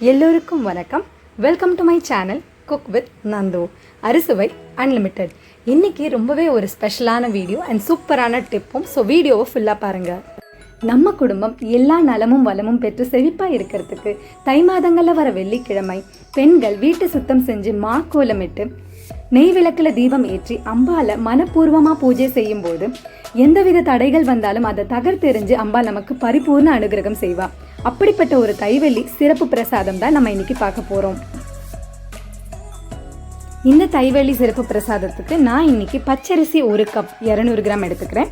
எல்லோருக்கும் வணக்கம். Welcome to my channel cook with Nandu. அறுசுவை அன்லிமிட்டெட். இன்றைக்கி ரொம்பவே ஒரு ஸ்பெஷலான வீடியோ அண்ட் சூப்பரான டிப்பும். ஸோ வீடியோவை ஃபுல்லாக பாருங்கள். நம்ம குடும்பம் எல்லா நலமும் வளமும் பெற்று செழிப்பாக இருக்கிறதுக்கு தை மாதங்களில் வர வெள்ளிக்கிழமை பெண்கள் வீட்டை சுத்தம் செஞ்சு கோலமிட்டு நெய் விளக்கில் தீபம் ஏற்றி அம்பாலை மனப்பூர்வமாக பூஜை செய்யும்போது எந்தவித தடைகள் வந்தாலும் அதை தகர்த்தெறிஞ்சு அம்பாள் நமக்கு பரிபூர்ண அனுகிரகம் செய்வா. அப்படிப்பட்ட ஒரு தைவெள்ளி சிறப்பு பிரசாதம் தான் நம்ம இன்னைக்கு பார்க்க போறோம். இந்த தைவெள்ளி சிறப்பு பிரசாதத்துக்கு நான் இன்னைக்கு பச்சரிசி 1 கப் 200 கிராம் எடுத்துக்கிறேன்.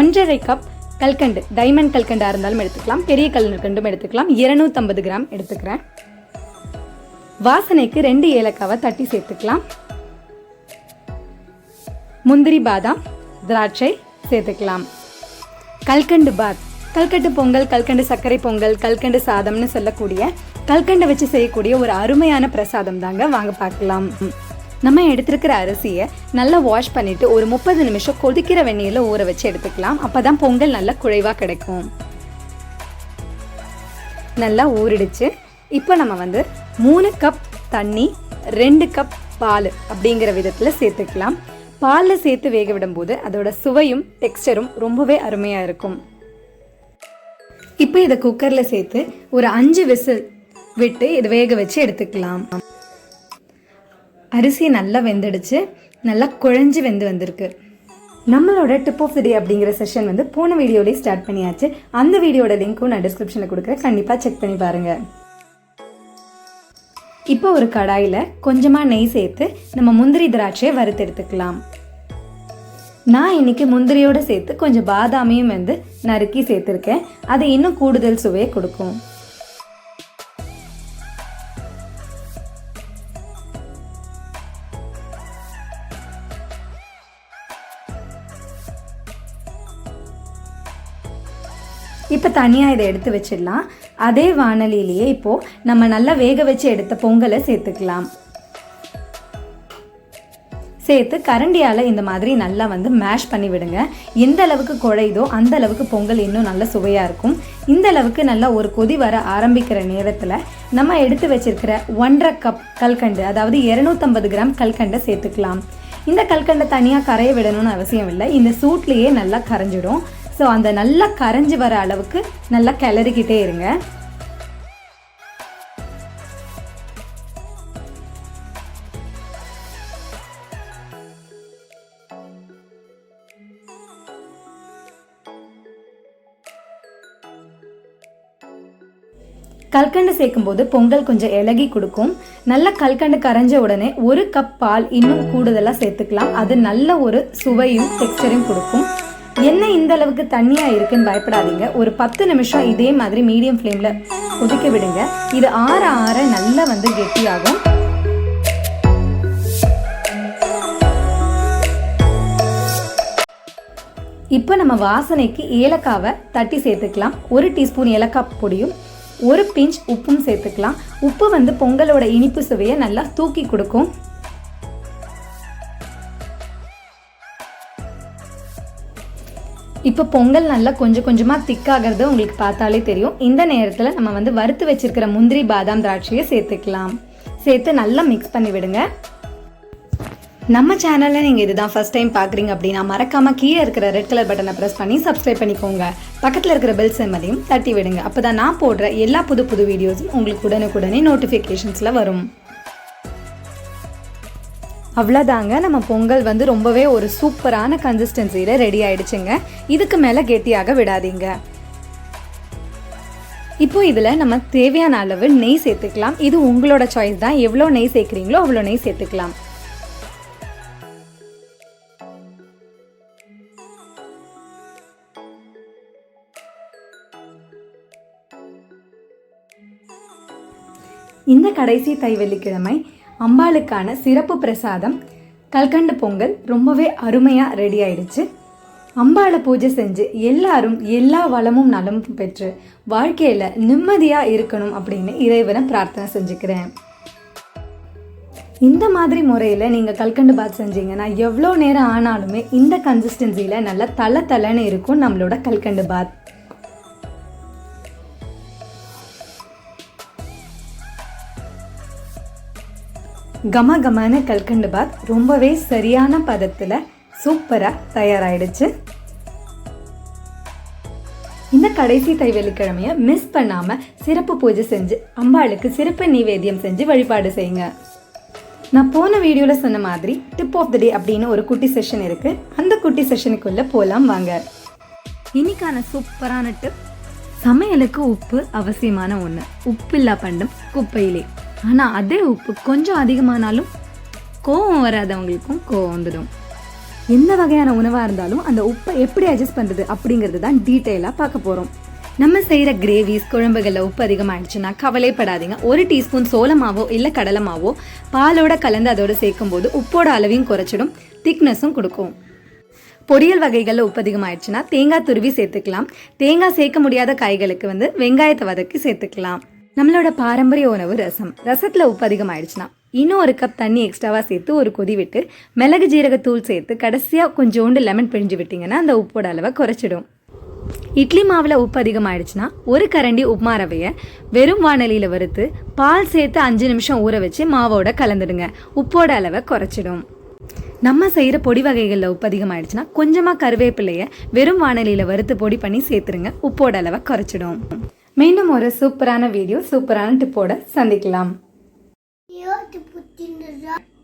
1.5 கப் கல்கண்டு, டைமண்ட் கல்கண்டா இருந்தாலும் எடுத்துக்கலாம், பெரிய கல்கண்டும் எடுத்துக்கலாம். 250 கிராம் எடுத்துக்கிறேன். வாசனைக்கு 2 ஏலக்காவை தட்டி சேர்த்துக்கலாம். முந்திரி, பாதாம், திராட்சை சேர்த்துக்கலாம். கல்கண்டு பாத், கல்கண்டு பொங்கல், கல்கண்டு சர்க்கரை பொங்கல், கல்கண்டு சாதம்னு சொல்லக்கூடிய கல்கண்டை வச்சு செய்யக்கூடிய ஒரு அருமையான பிரசாதம் தாங்க. வாங்க பார்க்கலாம். நம்ம எடுத்துருக்கிற அரிசியை நல்லா வாஷ் பண்ணிட்டு ஒரு 30 நிமிஷம் கொதிக்கிற வெந்நீரில் ஊற வச்சு எடுத்துக்கலாம். அப்பதான் பொங்கல் நல்லா குழைவா கிடைக்கும். நல்லா ஊறிடுச்சு. இப்போ நம்ம 3 கப் தண்ணி 2 கப் பால் அப்படிங்கிற விதத்தில் சேர்த்துக்கலாம். பாலில் சேர்த்து வேக விடும்போது அதோட சுவையும் டெக்ஸ்டரும் ரொம்பவே அருமையாக இருக்கும். இப்போ இதை குக்கரில் சேர்த்து ஒரு 5 விசில் விட்டு இதை வேக வச்சு எடுத்துக்கலாம். அரிசி நல்லா வெந்துடுச்சு, நல்லா குழஞ்சி வந்திருக்கு. நம்மளோட டிப் ஆஃப் தி டே அப்படிங்கிற செஷன் போன வீடியோலேயே ஸ்டார்ட் பண்ணியாச்சு. அந்த வீடியோட லிங்க்கும் நான் டிஸ்கிரிப்ஷனில் கொடுக்குறேன், கண்டிப்பாக செக் பண்ணி பாருங்கள். இப்போ ஒரு கடாயில் கொஞ்சமாக நெய் சேர்த்து நம்ம முந்திரி திராட்சையை வறுத்து எடுத்துக்கலாம். நான் இன்னைக்கு முந்திரியோடு சேர்த்து கொஞ்சம் பாதாமையும் நறுக்கி சேர்த்துருக்கேன். அது இன்னும் கூடுதல் சுவையை கொடுக்கும். இப்போ தனியாக இதை எடுத்து வச்சிடலாம். அதே வாணலியிலேயே இப்போ நம்ம நல்லா வேக வச்சு எடுத்த பொங்கலை சேர்த்துக்கலாம். சேர்த்து கரண்டியால் இந்த மாதிரி நல்லா மேஷ் பண்ணி விடுங்க. எந்த அளவுக்கு குழையுதோ அந்த அளவுக்கு பொங்கல் இன்னும் நல்ல சுவையாக இருக்கும். இந்த அளவுக்கு நல்லா ஒரு கொதி வர ஆரம்பிக்கிற நேரத்தில் நம்ம எடுத்து வச்சிருக்கிற 1.5 கப் கல்கண்டு, அதாவது 250 கிராம் கல்கண்டை சேர்த்துக்கலாம். இந்த கல்கண்டை தனியாக கரைய விடணும்னு அவசியம் இல்லை, இந்த சூட்லேயே நல்லா கரைஞ்சிடும். ஸோ அந்த நல்லா கரைஞ்சி வர அளவுக்கு நல்லா கிளறிக்கிட்டே இருங்க. கல்கண்டு சேர்க்கும்போது பொங்கல் கொஞ்சம் இலகி கொடுக்கும். நல்ல கல்கண்டு கரைஞ்ச உடனே 1 கப் பால் இன்னும் கூடுதலாக சேர்த்துக்கலாம். அது நல்ல ஒரு சுவையும் டெக்ஸ்டரையும் கொடுக்கும். எண்ணெய் இந்த அளவுக்கு தண்ணியாக இருக்குன்னு பயப்படாதீங்க. ஒரு 10 நிமிஷம் இதே மாதிரி மீடியம் ஃப்ளேமில் கொதிக்க விடுங்க. இது ஆற ஆற நல்லா கெட்டியாகும். இப்போ நம்ம வாசனைக்கு ஏலக்காவை தட்டி சேர்த்துக்கலாம். 1 டீஸ்பூன் ஏலக்காய் பொடியும் 1 பிஞ்ச் உப்பும் சேர்த்துக்கலாம். உப்பு பொங்கலோட இனிப்பு சுவையை நல்லா தூக்கி கொடுக்கும். இப்போ பொங்கல் நல்லா கொஞ்சம் கொஞ்சமாக திக்காகிறது உங்களுக்கு பார்த்தாலே தெரியும். இந்த நேரத்தில் நம்ம வறுத்து வச்சிருக்கிற முந்திரி, பாதாம், திராட்சையை சேர்த்துக்கலாம். சேர்த்து நல்லா மிக்ஸ் பண்ணி விடுங்க. நம்ம சேனலில் நீங்கள் இதுதான் ஃபர்ஸ்ட் டைம் பார்க்குறீங்க அப்படின்னா மறக்காமல் கீழே இருக்கிற ரெட் கலர் பட்டனை ப்ரெஸ் பண்ணி சப்ஸ்கிரைப் பண்ணிக்கோங்க. பக்கத்தில் இருக்கிற பெல் சிம்பலையும் தட்டி விடுங்க. அப்போ தான் நான் போடுற எல்லா புது வீடியோஸும் உங்களுக்கு உடனுக்குடனே நோட்டிஃபிகேஷன்ஸில் வரும். அவ்வளோதாங்க, நம்ம பொங்கல் ரொம்பவே ஒரு சூப்பரான கன்சிஸ்டன்சியில் ரெடி ஆயிடுச்சுங்க. இதுக்கு மேலே கெட்டியாக விடாதீங்க. இப்போ இதில் நம்ம தேவையான அளவு நெய் சேர்த்துக்கலாம். இது உங்களோட சாய்ஸ் தான், எவ்வளோ நெய் சேர்க்குறீங்களோ அவ்வளோ நெய் சேர்த்துக்கலாம். இந்த கடைசி தை வெள்ளிக்கிழமை அம்பாளுக்கான சிறப்பு பிரசாதம் கல்கண்டு பொங்கல் ரொம்பவே அருமையாக ரெடி ஆயிடுச்சு. அம்பாளை பூஜை செஞ்சு எல்லாரும் எல்லா வளமும் நலமும் பெற்று வாழ்க்கையில் நிம்மதியாக இருக்கணும் அப்படின்னு இறைவனை பிரார்த்தனை செஞ்சுக்கிறேன். இந்த மாதிரி முறையில் நீங்கள் கல்கண்டு பாத் செஞ்சீங்கன்னா எவ்வளோ நேரம் ஆனாலுமே இந்த கன்சிஸ்டன்சியில் நல்லா தலை இருக்கும் நம்மளோட கல்கண்டு பாத். கம கமான கல்கண்டு பாத் ரொம்பவே சரியான பதத்தில் சூப்பராக தயாராகிடுச்சு. இந்த கடைசி தை வெள்ளிக்கிழமையை மிஸ் பண்ணாமல் சிறப்பு பூஜை செஞ்சு அம்பாளுக்கு சிறப்பு நிவேத்தியம் செஞ்சு வழிபாடு செய்யுங்க. நான் போன வீடியோவில் சொன்ன மாதிரி டிப் ஆஃப் த டே அப்படின்னு ஒரு குட்டி செஷன் இருக்குது. அந்த குட்டி செஷனுக்குள்ளே போகலாம் வாங்க. இன்னைக்கான சூப்பரான டிப், சமையலுக்கு உப்பு அவசியமான ஒன்று. உப்பு இல்லா பண்டம் குப்பையிலே. ஆனால் அதே உப்பு கொஞ்சம் அதிகமானாலும் கோவம் வராதவங்களுக்கும் கோவம் வந்துடும். எந்த வகையான உணவாக இருந்தாலும் அந்த உப்பை எப்படி அட்ஜஸ்ட் பண்ணுறது அப்படிங்கிறது தான் டீட்டெயிலாக பார்க்க போகிறோம். நம்ம செய்கிற கிரேவிஸ் குழம்புகளில் உப்பு அதிகமாகிடுச்சுன்னா கவலைப்படாதீங்க. 1 டீஸ்பூன் சோளமாவோ இல்லை கடலை மாவோ பாலோட கலந்து அதோடு சேர்க்கும் போது உப்போட அளவையும் குறைச்சிடும், திக்னஸும் கொடுக்கும். பொரியல் வகைகளில் உப்பு அதிகமாகிடுச்சுன்னா தேங்காய் துருவி சேர்த்துக்கலாம். தேங்காய் சேர்க்க முடியாத காய்களுக்கு வெங்காயத்தை வதக்கி சேர்த்துக்கலாம். நம்மளோட பாரம்பரிய உணவு ரசம். ரசத்தில் உப்பு அதிகமாகிடுச்சுன்னா இன்னும் 1 கப் தண்ணி எக்ஸ்ட்ராவாக சேர்த்து ஒரு கொதி விட்டு மிளகு ஜீரகத்தூள் சேர்த்து கடைசியாக கொஞ்சோண்டு லெமன் பிழிஞ்சு விட்டிங்கன்னா அந்த உப்போட அளவை குறைச்சிடும். இட்லி மாவில் உப்பு அதிகமாகிடுச்சுன்னா 1 கரண்டி உப்புமா ரவையை வெறும் வாணலியில் வறுத்து பால் சேர்த்து 5 நிமிஷம் ஊற வச்சு மாவோட கலந்துடுங்க, உப்போட அளவை குறைச்சிடும். நம்ம செய்கிற பொடி வகைகளில் உப்பு அதிகமாகிடுச்சுன்னா கொஞ்சமாக கருவேப்பிலையை வெறும் வாணலியில் வறுத்து பொடி பண்ணி சேர்த்துருங்க, உப்போட அளவை குறைச்சிடும். மீண்டும் ஒரு சூப்பரான வீடியோ சூப்பரான டிப்போட சந்திக்கலாம்.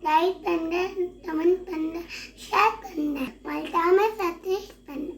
லைக் பண்ண, கமெண்ட் பண்ண, ஷேர் பண்ண, மறக்காம சப்ஸ்கிரைப் பண்ண.